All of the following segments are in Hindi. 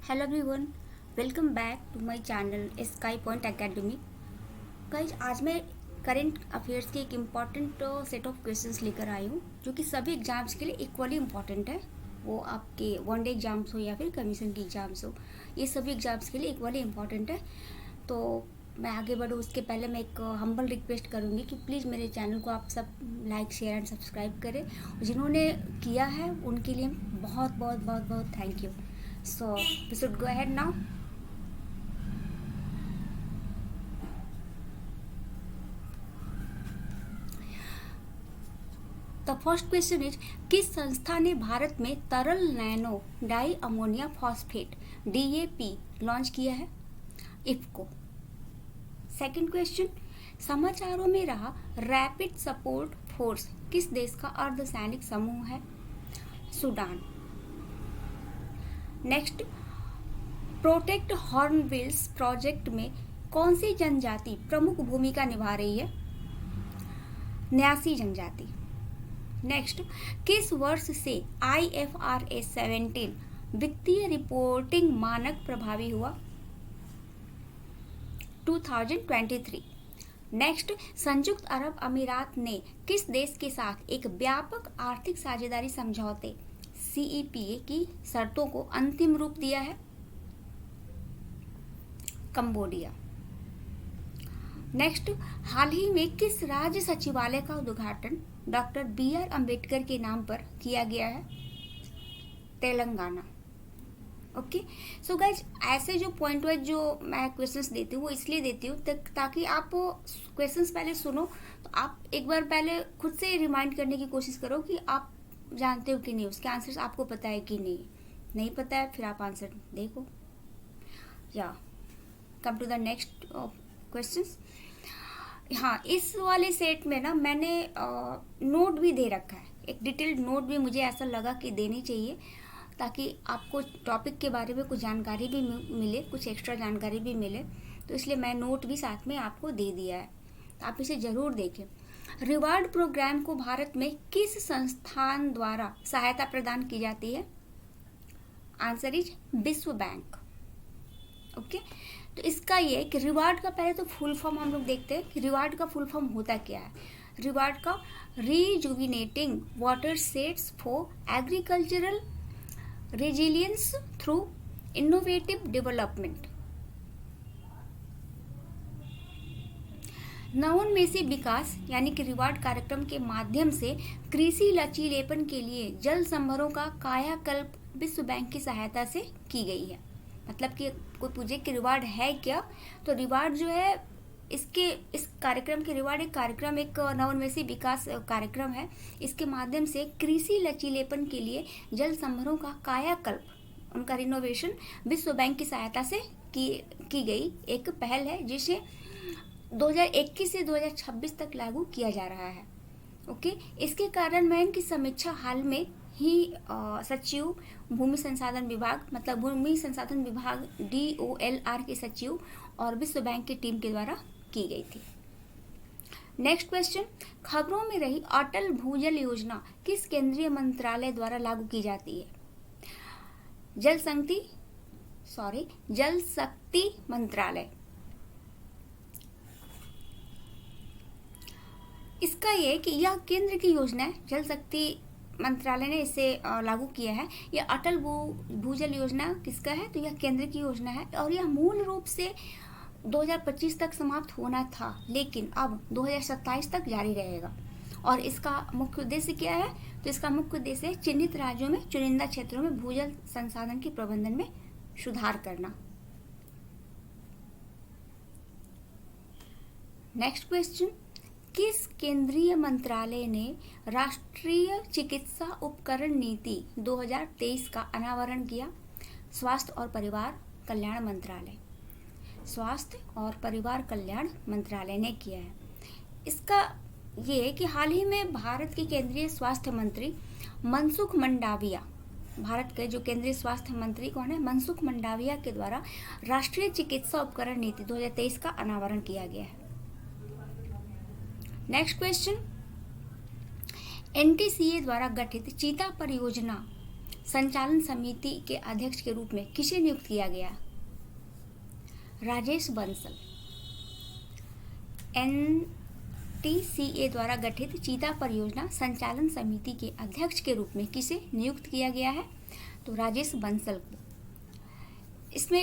Hello everyone, welcome back to my channel Sky Point Academy. Guys, आज मैं करंट अफेयर्स के एक इम्पॉर्टेंट सेट ऑफ क्वेश्चंस लेकर आई हूँ जो कि सभी एग्जाम्स के लिए इक्वली इम्पॉर्टेंट है। वो आपके वन डे एग्जाम्स हो या फिर कमीशन की एग्जाम्स हो, ये सभी एग्जाम्स के लिए इक्वली इम्पॉर्टेंट है। तो मैं आगे बढ़ूँ उसके पहले मैं एक हम्बल रिक्वेस्ट करूँगी कि प्लीज़ मेरे चैनल को आप सब लाइक शेयर एंड सब्सक्राइब करें। जिन्होंने किया है उनके लिए बहुत बहुत बहुत बहुत thank you. So we should go ahead now. The first question is, किस संस्था ने भारत में तरल nano di ammonia phosphate DAP launch किया है? इफ्को। सेकंड क्वेश्चन, समाचारों में रहा रैपिड सपोर्ट फोर्स किस देश का अर्धसैनिक समूह है? Sudan. Next, protect hornbills project में कौन सी जनजाति प्रमुख भूमिका निभा रही है? न्यासी जनजाति। नेक्स्ट, किस वर्ष से IFRS 17 वित्तीय रिपोर्टिंग मानक प्रभावी हुआ? 2023। नेक्स्ट, संयुक्त अरब अमीरात ने किस देश के साथ एक व्यापक आर्थिक साझेदारी समझौते CEPA की शर्तों को अंतिम रूप दिया है? कंबोडिया। नेक्स्ट, हाल ही में किस राज्य सचिवालय का उद्घाटन डॉक्टर BR अम्बेडकर के नाम पर किया गया है? तेलंगाना। ओके, सो गाइज, ऐसे जो पॉइंट वाइज जो मैं क्वेश्चंस देती हूँ वो इसलिए देती हूँ ताकि आप क्वेश्चंस पहले सुनो, तो आप एक बार पहले खुद से रिमाइंड करने की कोशिश करो कि आप जानते हो कि नहीं, उसके आंसर्स आपको पता है कि नहीं पता है फिर आप आंसर देखो। या come to the next questions. हाँ, इस वाले सेट में ना मैंने नोट भी दे रखा है, एक डिटेल्ड नोट भी मुझे ऐसा लगा कि देनी चाहिए ताकि आपको टॉपिक के बारे में कुछ जानकारी भी मिले, कुछ एक्स्ट्रा जानकारी भी मिले, तो इसलिए मैं नोट भी साथ में आपको दे दिया है, तो आप इसे ज़रूर देखें। रिवार्ड प्रोग्राम को भारत में किस संस्थान द्वारा सहायता प्रदान की जाती है? आंसर इज विश्व बैंक। ओके, तो इसका ये कि रिवार्ड का पहले तो फुल फॉर्म हम लोग देखते हैं कि रिवार्ड का फुल फॉर्म होता क्या है। रिवार्ड का rejuvenating watersheds for agricultural resilience through innovative development. नवोन्मेषी विकास यानी कि रिवार्ड कार्यक्रम के माध्यम से कृषि लचीलेपन के लिए जल संभरों का कायाकल्प विश्व बैंक की सहायता से की गई है। मतलब कि कोई पूछे कि रिवार्ड है क्या, तो रिवार्ड जो है इस कार्यक्रम के रिवार्ड एक कार्यक्रम, एक नवोन्मेषी विकास कार्यक्रम है। इसके माध्यम से कृषि लचीलेपन के लिए जल संभरों का कायाकल्प, उनका रिनोवेशन विश्व बैंक की सहायता से की गई एक पहल है, जिसे 2021 से 2026 तक लागू किया जा रहा है। ओके, इसके कार्यान्वयन की समीक्षा हाल में ही सचिव भूमि संसाधन विभाग, मतलब भूमि संसाधन विभाग DOLR के सचिव और विश्व बैंक की टीम के द्वारा की गई थी। नेक्स्ट क्वेश्चन, खबरों में रही अटल भूजल योजना किस केंद्रीय मंत्रालय द्वारा लागू की जाती है? जल शक्ति मंत्रालय। इसका ये कि यह केंद्र की योजना है, जल शक्ति मंत्रालय ने इसे लागू किया है। यह अटल भूजल योजना किसका है? तो यह केंद्र की योजना है और यह मूल रूप से 2025 तक समाप्त होना था, लेकिन अब 2027 तक जारी रहेगा। और इसका मुख्य उद्देश्य क्या है? तो इसका मुख्य उद्देश्य है चिन्हित राज्यों में चुनिंदा क्षेत्रों में भूजल संसाधन के प्रबंधन में सुधार करना। क्वेश्चन क्वेश्चन, किस केंद्रीय मंत्रालय ने राष्ट्रीय चिकित्सा उपकरण नीति 2023 का अनावरण किया? स्वास्थ्य और परिवार कल्याण मंत्रालय। स्वास्थ्य और परिवार कल्याण मंत्रालय ने किया है। इसका ये है कि हाल ही में भारत के केंद्रीय स्वास्थ्य मंत्री मनसुख मंडाविया, भारत के जो केंद्रीय स्वास्थ्य मंत्री कौन है? मनसुख मंडाविया के द्वारा राष्ट्रीय चिकित्सा उपकरण नीति 2023 का अनावरण किया गया है। नेक्स्ट क्वेश्चन, NTCA द्वारा गठित चीता परियोजना संचालन समिति के अध्यक्ष के रूप में किसे नियुक्त किया गया? राजेश बंसल। NTCA द्वारा गठित चीता परियोजना संचालन समिति के अध्यक्ष के रूप में किसे नियुक्त किया गया है? तो राजेश बंसल को। इसमें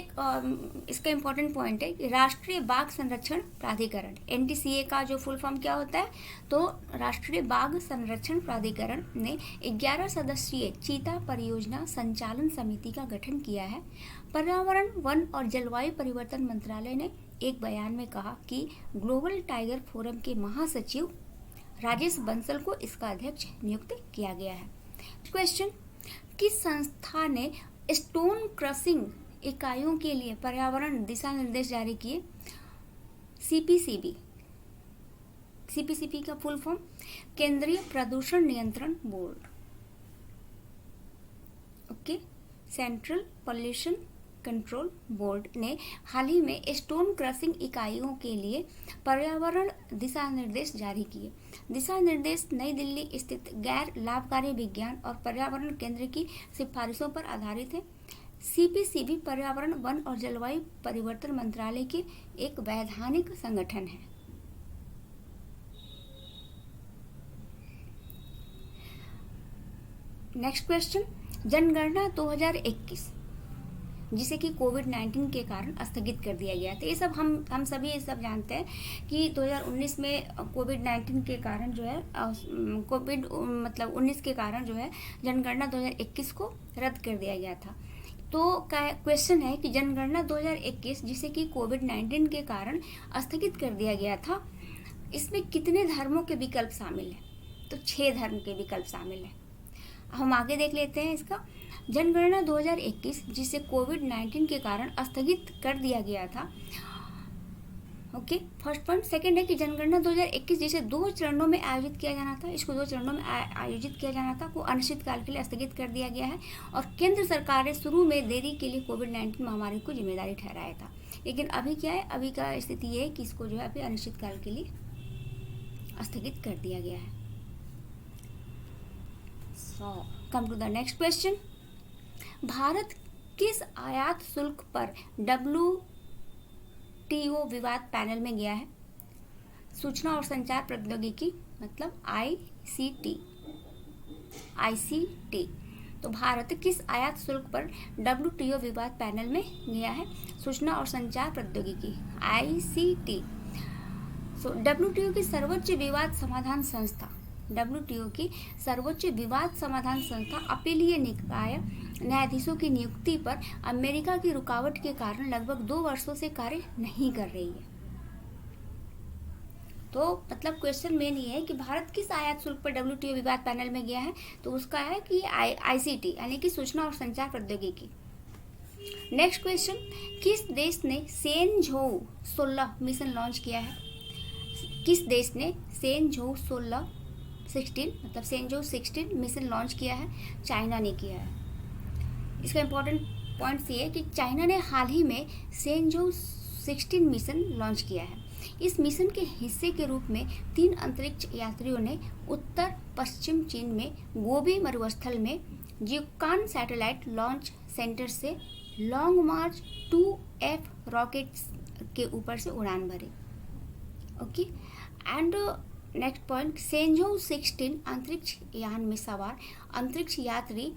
इसका इम्पोर्टेंट पॉइंट है कि राष्ट्रीय बाघ संरक्षण प्राधिकरण, NTCA का जो फुल फॉर्म क्या होता है? तो राष्ट्रीय बाघ संरक्षण प्राधिकरण ने 11 सदस्यीय चीता परियोजना संचालन समिति का गठन किया है। पर्यावरण, वन और जलवायु परिवर्तन मंत्रालय ने एक बयान में कहा कि ग्लोबल टाइगर फोरम के महासचिव राजेश बंसल को इसका अध्यक्ष नियुक्त किया गया है। क्वेश्चन, किस संस्था ने स्टोन क्रशिंग इकाइयों के लिए पर्यावरण दिशा निर्देश जारी किए? CPCB का फुल फॉर्म केंद्रीय प्रदूषण नियंत्रण board. Okay, central pollution control board ने हाल ही में स्टोन क्रशिंग इकाइयों के लिए पर्यावरण दिशा निर्देश जारी किए। दिशा निर्देश नई दिल्ली स्थित गैर लाभकारी विज्ञान और पर्यावरण केंद्र की सिफारिशों पर आधारित है। CPCB पर्यावरण, वन और जलवायु परिवर्तन मंत्रालय के एक वैधानिक संगठन है। नेक्स्ट क्वेश्चन, जनगणना 2021 जिसे कि कोविड-19 के कारण स्थगित कर दिया गया था। ये सब हम सभी ये सब जानते हैं कि 2019 में कोविड-19 के कारण जो है कोविड-19 के कारण जो है जनगणना 2021 को रद्द कर दिया गया था। तो क्वेश्चन है कि जनगणना 2021 जिसे कि कोविड-19 के कारण स्थगित कर दिया गया था, इसमें कितने धर्मों के विकल्प शामिल हैं? तो 6 धर्म के विकल्प शामिल हैं। हम आगे देख लेते हैं इसका। जनगणना 2021 जिसे कोविड-19 के कारण स्थगित कर दिया गया था। Okay, first point. सेकंड है कि जनगणना 2021 जिसे 2 चरणों में आयोजित किया जाना था, इसको 2 चरणों में आयोजित किया जाना था, को अनिश्चितकाल के लिए स्थगित कर दिया गया है। और केंद्र सरकार ने शुरू में देरी के लिए कोविड-19 महामारी को जिम्मेदारी ठहराया था। लेकिन अभी क्या है, अभी का स्थिति ये है कि इसको जो है अभी अनिश्चितकाल के लिए स्थगित कर दिया गया है। So come to the next question. Bharat किस आयात शुल्क पर WTO विवाद पैनल में गया है? सूचना और संचार प्रौद्योगिकी, मतलब ICT। तो भारत किस आयात शुल्क पर WTO विवाद पैनल में गया है? सूचना और संचार प्रौद्योगिकी, ICT। WTO की सर्वोच्च विवाद समाधान संस्था, WTO की सर्वोच्च विवाद समाधान संस्था अपीलीय निकाय न्यायाधीशों की नियुक्ति पर अमेरिका की रुकावट के कारण लगभग 2 वर्षों से कार्य नहीं कर रही है। तो मतलब क्वेश्चन मेन ये है कि भारत किस आयात शुल्क पर WTO विवाद पैनल में गया है? तो उसका है कि ICT यानी कि सूचना और संचार प्रौद्योगिकी। नेक्स्ट क्वेश्चन, किस देश ने सेनझोउ 16 मिशन लॉन्च किया है? किस देश ने सेनझोउ 16 मिशन लॉन्च किया है? चाइना ने किया है। इसका इम्पोर्टेंट पॉइंट ये है कि चाइना ने हाल ही में सेनझोउ 16 मिशन लॉन्च किया है। इस मिशन के हिस्से के रूप में 3 अंतरिक्ष यात्रियों ने उत्तर पश्चिम चीन में गोबी मरुस्थल में जियोकान सैटेलाइट लॉन्च सेंटर से लॉन्ग मार्च 2F रॉकेट्स के ऊपर से उड़ान भरी। ओके, एंड नेक्स्ट पॉइंट, सेनझोउ 16 अंतरिक्ष यान में सवार अंतरिक्ष यात्री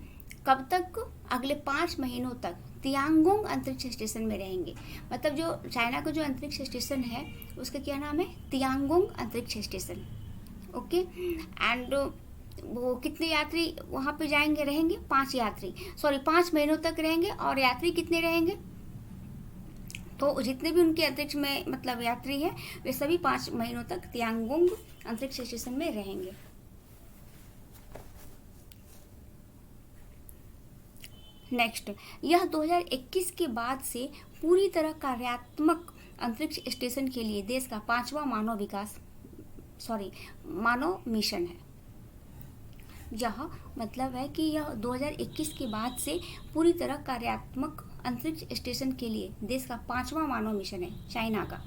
कब तक? अगले 5 महीनों तक तियांगोंग अंतरिक्ष स्टेशन में रहेंगे। मतलब जो चाइना का जो अंतरिक्ष स्टेशन है उसका क्या नाम है? तियांगोंग अंतरिक्ष स्टेशन। ओके, एंड वो कितने यात्री वहाँ पे जाएंगे, रहेंगे? 5 महीनों तक रहेंगे। और यात्री कितने रहेंगे? तो जितने भी उनके अंतरिक्ष में मतलब यात्री है वे सभी 5 महीनों तक तियांगोंग अंतरिक्ष स्टेशन में रहेंगे। नेक्स्ट, यह 2021 के बाद से पूरी तरह कार्यात्मक अंतरिक्ष स्टेशन के लिए देश का 5वां मानव मिशन है। यह मतलब है कि यह 2021 के बाद से पूरी तरह कार्यात्मक अंतरिक्ष स्टेशन के लिए देश का 5वां मानव मिशन है चाइना का।